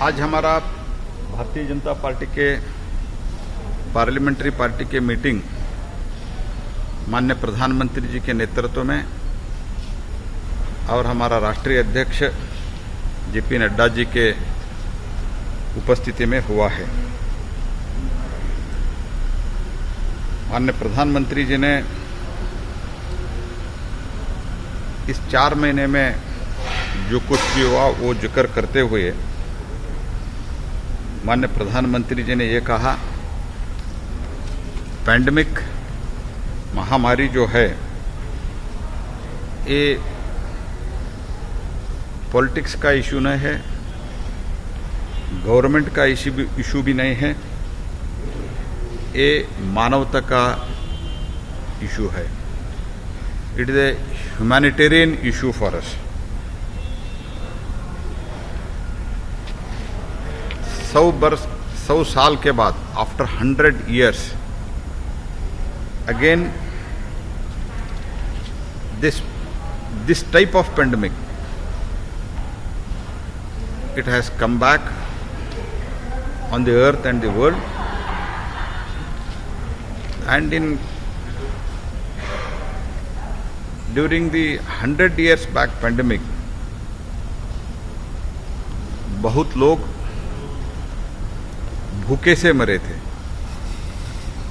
आज हमारा भारतीय जनता पार्टी के पार्लियामेंट्री पार्टी के मीटिंग माननीय प्रधानमंत्री जी के नेतृत्व में और हमारा राष्ट्रीय अध्यक्ष जेपी नड्डा जी के उपस्थिति में हुआ है। माननीय प्रधानमंत्री जी ने इस 4 महीने में जो कुछ भी हुआ वो जिक्र करते हुए माननीय प्रधानमंत्री जी ने ये कहा, पैंडेमिक महामारी जो है ये पॉलिटिक्स का इशू नहीं है, गवर्नमेंट का इशू भी नहीं है, ये मानवता का इशू है। It is a humanitarian issue for us. 100 साल के बाद, after 100 years, again this type of pandemic, it has come back on the earth and the world, and during the 100 years back pandemic, बहुत लोग भूखे से मरे थे,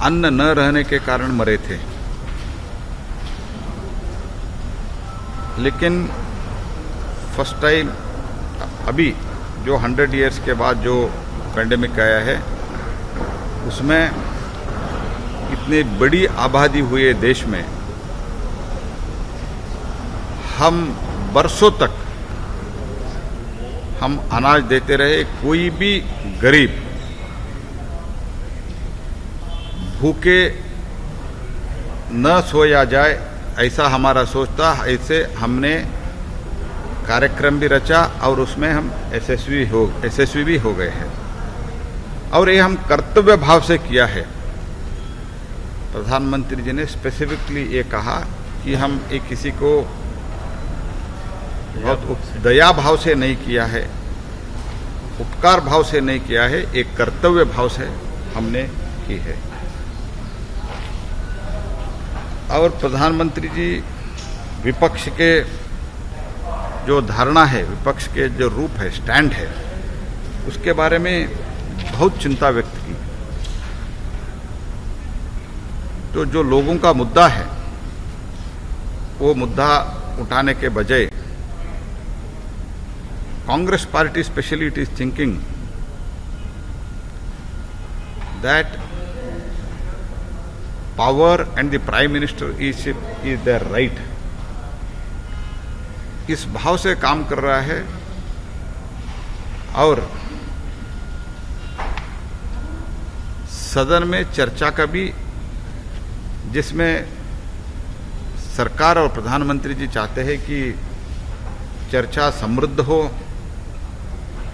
अन्न न रहने के कारण मरे थे। लेकिन फर्स्ट टाइम अभी जो 100 years के बाद जो पेंडेमिक आया है उसमें इतनी बड़ी आबादी हुई है देश में, हम बरसों तक हम अनाज देते रहे, कोई भी गरीब भूखे न सोया जाए ऐसा हमारा सोच था। ऐसे हमने कार्यक्रम भी रचा और उसमें हम यशस्वी भी हो गए हैं, और ये हम कर्तव्य भाव से किया है। प्रधानमंत्री जी ने स्पेसिफिकली ये कहा कि हम एक किसी को बहुत दया भाव से नहीं किया है, उपकार भाव से नहीं किया है, एक कर्तव्य भाव से हमने की है। और प्रधानमंत्री जी विपक्ष के जो धारणा है, विपक्ष के जो रूप है, स्टैंड है, उसके बारे में बहुत चिंता व्यक्त की। तो जो लोगों का मुद्दा है वो मुद्दा उठाने के बजाय Congress party specially it is thinking that power and the prime minister is there right, इस भाव से काम कर रहा है। और सदन में चर्चा का भी, जिसमें सरकार और प्रधानमंत्री जी चाहते हैं कि चर्चा समृद्ध हो,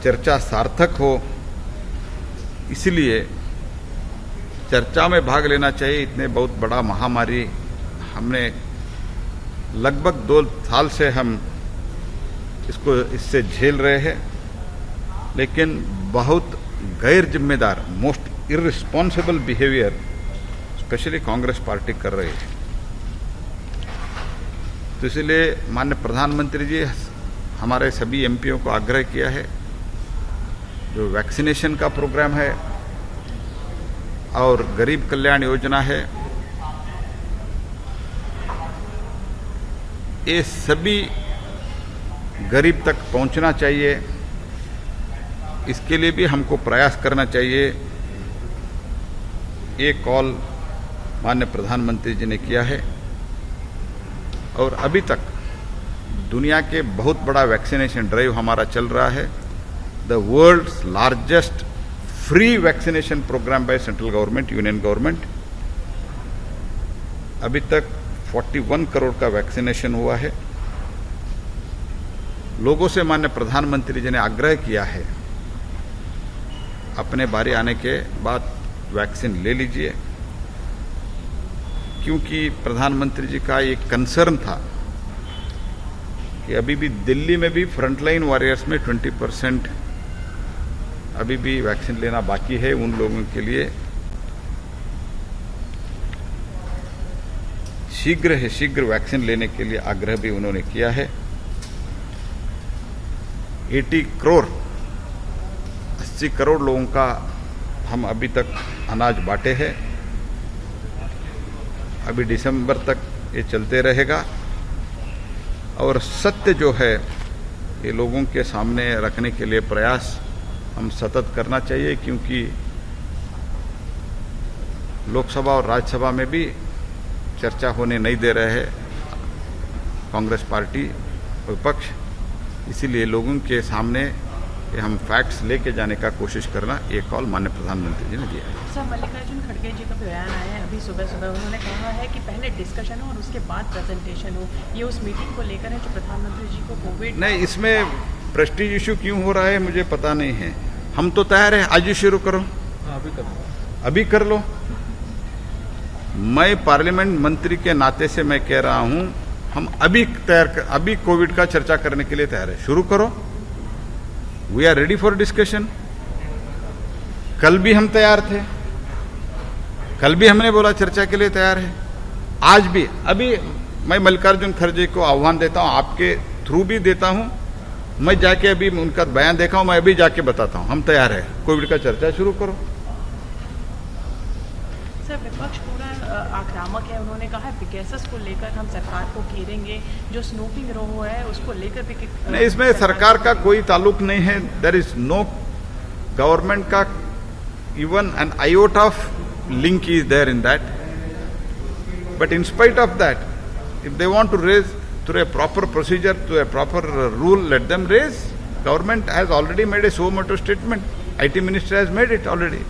चर्चा सार्थक हो, इसलिए चर्चा में भाग लेना चाहिए। इतने बहुत बड़ा महामारी हमने लगभग 2 साल से हम इससे झेल रहे हैं, लेकिन बहुत गैर जिम्मेदार, most irresponsible behaviour specially Congress party कर रही है। तो इसलिए माननीय प्रधानमंत्री जी हमारे सभी एमपीओ को आग्रह किया है, जो वैक्सीनेशन का प्रोग्राम है और गरीब कल्याण योजना है, ये सभी गरीब तक पहुंचना चाहिए। इसके लिए भी हमको प्रयास करना चाहिए। ये कॉल माननीय प्रधानमंत्री जी ने किया है, और अभी तक दुनिया के बहुत बड़ा वैक्सीनेशन ड्राइव हमारा चल रहा है। The world's largest free vaccination programme by central government, union government. अभी तक 41 करोड़ का वैक्सीनेशन हुआ है। लोगों से माननीय प्रधानमंत्री जी ने आग्रह किया है, अपने बारी आने के बाद वैक्सीन ले लीजिए, क्योंकि प्रधानमंत्री जी का एक कंसर्न था कि अभी भी दिल्ली में भी फ्रंटलाइन वॉरियर्स में 20% अभी भी वैक्सीन लेना बाकी है, उन लोगों के लिए शीघ्र वैक्सीन लेने के लिए आग्रह भी उन्होंने किया है। 80 करोड़ लोगों का हम अभी तक अनाज बांटे हैं। अभी दिसंबर तक ये चलते रहेगा और सत्य जो है ये लोगों के सामने रखने के लिए प्रयास हम सतत करना चाहिए, क्योंकि लोकसभा और राज्यसभा में भी चर्चा होने नहीं दे रहे हैं कांग्रेस पार्टी विपक्ष। इसीलिए लोगों के सामने हम फैक्ट्स लेके जाने का कोशिश करना, ये कॉल माननीय प्रधानमंत्री जी ने दिया है। सर, मल्लिकार्जुन खड़गे जी का बयान आया है अभी सुबह उन्होंने कहा है कि पहले डिस्कशन हो और उसके बाद प्रेजेंटेशन हो। ये उस मीटिंग को लेकर है जो प्रधानमंत्री जी को कोविड नहीं, इसमें प्रेस्टीज इशू क्यों हो रहा है मुझे पता नहीं है। हम तो तैयार है, आज ही शुरू करो। अभी कर लो। मैं पार्लियामेंट मंत्री के नाते से मैं कह रहा हूं, हम अभी कोविड का चर्चा करने के लिए तैयार है, शुरू करो। We are ready for discussion. कल भी हम तैयार थे, कल भी हमने बोला चर्चा के लिए तैयार है, आज भी। अभी मैं मल्लिकार्जुन खड़गे को आह्वान देता हूं, आपके थ्रू भी देता हूं। मैं जाके अभी उनका बयान देखा हूं, मैं अभी जाके बताता हूं, हम तैयार है, कोविड का चर्चा शुरू करो। सर, विपक्ष पूरा आक्रामक है। उन्होंने कहा है पेगासस को लेकर हम सरकार को घेरेंगे, जो स्नूपिंग रो है उसको लेकर भी नहीं, इसमें सरकार का कोई ताल्लुक नहीं है। देयर इज नो गवर्नमेंट का even an iota of link is there in that. But in spite of that, if they want to raise through a proper procedure, through a proper rule, let them raise. Government has already made a suo motu statement. IT minister has made it already.